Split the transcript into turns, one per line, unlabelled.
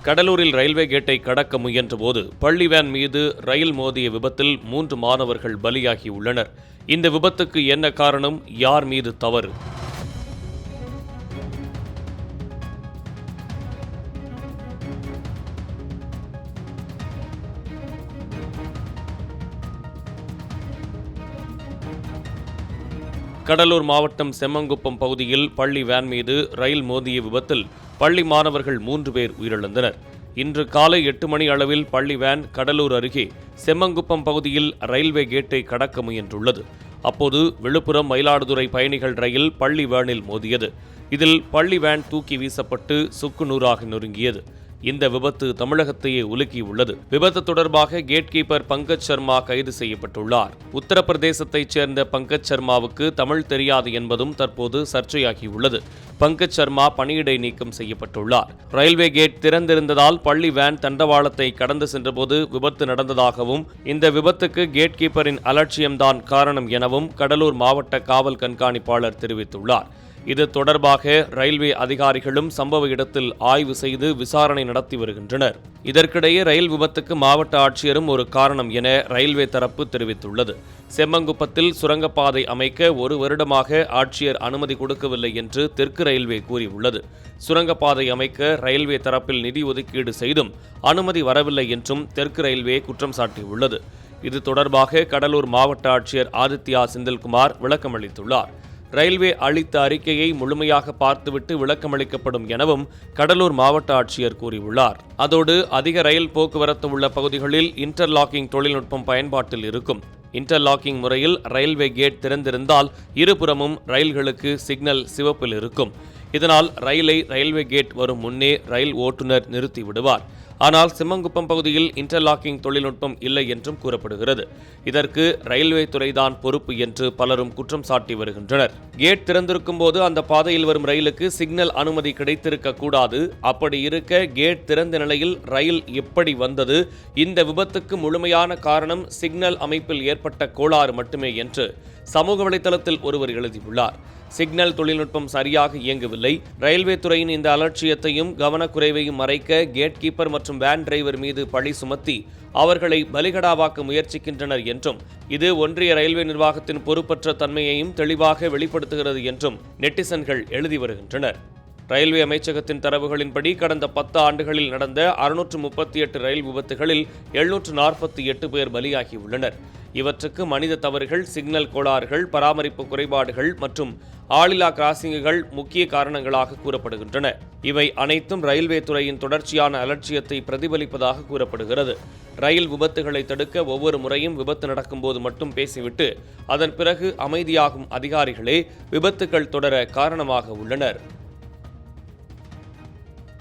கடலூரில் ரயில்வே கேட்டை கடக்க முயன்றபோது பள்ளி வேன் மீது ரயில் மோதிய விபத்தில் 3 மாணவர்கள் பலியாகியுள்ளனர். இந்த விபத்துக்கு என்ன காரணம்? யார் மீது தவறு? கடலூர் மாவட்டம் செம்மங்குப்பம் பகுதியில் பள்ளி வேன் மீது ரயில் மோதிய விபத்தில் பள்ளி மாணவர்கள் 3 பேர் உயிரிழந்தனர். இன்று காலை 8 மணி அளவில் பள்ளி வேன் கடலூர் அருகே செம்மங்குப்பம் பகுதியில் ரயில்வே கேட்டை கடக்க முயன்றுள்ளது. அப்போது விழுப்புரம் மயிலாடுதுறை பயணிகள் ரயில் பள்ளி வேனில் மோதியது. இதில் பள்ளி வேன் தூக்கி வீசப்பட்டு சுக்குநூறாக நொறுங்கியது. இந்த விபத்து தமிழகத்தையே உலுக்கியுள்ளது. விபத்து தொடர்பாக கேட் கீப்பர் பங்கஜ் சர்மா கைது செய்யப்பட்டுள்ளார். உத்தரப்பிரதேசத்தைச் சேர்ந்த பங்கஜ் சர்மாவுக்கு தமிழ் தெரியாது என்பதும் தற்போது சர்ச்சையாகியுள்ளது. பங்கஜ் சர்மா பணியிடை நீக்கம் செய்யப்பட்டுள்ளார். ரயில்வே கேட் திறந்திருந்ததால் பள்ளி வேன் தண்டவாளத்தை கடந்து சென்றபோது விபத்து நடந்ததாகவும், இந்த விபத்துக்கு கேட் கீப்பரின் அலட்சியம்தான் காரணம் எனவும் கடலூர் மாவட்ட காவல் கண்காணிப்பாளர் தெரிவித்துள்ளார். இது தொடர்பாக ரயில்வே அதிகாரிகளும் சம்பவ இடத்தில் ஆய்வு செய்து விசாரணை நடத்தி வருகின்றனர். இதற்கிடையே ரயில் விபத்துக்கு மாவட்ட ஆட்சியரும் ஒரு காரணம் என ரயில்வே தரப்பு தெரிவித்துள்ளது. செம்மங்குப்பத்தில் சுரங்கப்பாதை அமைக்க 1 வருடமாக ஆட்சியர் அனுமதி கொடுக்கவில்லை என்று தெற்கு ரயில்வே கூறியுள்ளது. சுரங்கப்பாதை அமைக்க ரயில்வே தரப்பில் நிதி ஒதுக்கீடு செய்தும் அனுமதி வரவில்லை என்றும் தெற்கு ரயில்வே குற்றம் சாட்டியுள்ளது. இது தொடர்பாக கடலூர் மாவட்ட ஆட்சியர் ஆதித்யா செந்தில்குமார் விளக்கமளித்துள்ளார். ரயில்வே அளித்த அறிக்கையை முழுமையாக பார்த்துவிட்டு விளக்கமளிக்கப்படும் எனவும் கடலூர் மாவட்ட ஆட்சியர் கூறியுள்ளார். அதோடு அதிக ரயில் போக்குவரத்து உள்ள பகுதிகளில் இன்டர்லாக்கிங் தொழில்நுட்பம் பயன்பாட்டில் இருக்கும். இன்டர்லாக்கிங் முறையில் ரயில்வே கேட் திறந்திருந்தால் இருபுறமும் ரயில்களுக்கு சிக்னல் சிவப்பில் இருக்கும். இதனால் ரயிலை ரயில்வே கேட் வரும் முன்னே ரயில் ஓட்டுநர் நிறுத்தி விடுவார். ஆனால் செம்மங்குப்பம் பகுதியில் இன்டர்லாக்கிங் தொழில்நுட்பம் இல்லை என்றும் கூறப்படுகிறது. இதற்கு ரயில்வே துறைதான் பொறுப்பு என்று பலரும் குற்றம் சாட்டி வருகின்றனர். கேட் திறந்திருக்கும் போது அந்த பாதையில் வரும் ரயிலுக்கு சிக்னல் அனுமதி கிடைத்திருக்க கூடாது. அப்படி இருக்க கேட் திறந்த நிலையில் ரயில் எப்படி வந்தது? இந்த விபத்துக்கு முழுமையான காரணம் சிக்னல் அமைப்பில் ஏற்பட்ட கோளாறு மட்டுமே என்று சமூக வலைதளத்தில் ஒருவர் எழுதியுள்ளார். சிக்னல் தொழில்நுட்பம் சரியாக இயங்கவில்லை. ரயில்வே துறையின் இந்த அலட்சியத்தையும் கவனக்குறைவையும் மறைக்க கேட் கீப்பர் மற்றும் வேன் டிரைவர் மீது பழி சுமத்தி அவர்களை பலிகடாவாக்க முயற்சிக்கின்றனர் என்றும், இது ஒன்றிய ரயில்வே நிர்வாகத்தின் பொறுப்பற்ற தன்மையையும் தெளிவாக வெளிப்படுத்துகிறது என்றும் நெட்டிசன்கள் எழுதி வருகின்றனர். ரயில்வே அமைச்சகத்தின் தரவுகளின்படி கடந்த 10 ஆண்டுகளில் நடந்த 638 ரயில் விபத்துகளில் 748 பேர் பலியாகியுள்ளனர். இவற்றுக்கு மனித தவறுகள், சிக்னல் கோளாறுகள், பராமரிப்பு குறைபாடுகள் மற்றும் ஆளில்லா கிராசிங்குகள் முக்கிய காரணங்களாக கூறப்படுகின்றன. இவை அனைத்தும் ரயில்வே துறையின் தொடர்ச்சியான அலட்சியத்தை பிரதிபலிப்பதாக கூறப்படுகிறது. ரயில் விபத்துகளை தடுக்க ஒவ்வொரு முறையும் விபத்து நடக்கும்போது மட்டும் பேசிவிட்டு அதன் பிறகு அமைதியாகும் அதிகாரிகளே விபத்துகள் தொடர காரணமாக உள்ளனர்.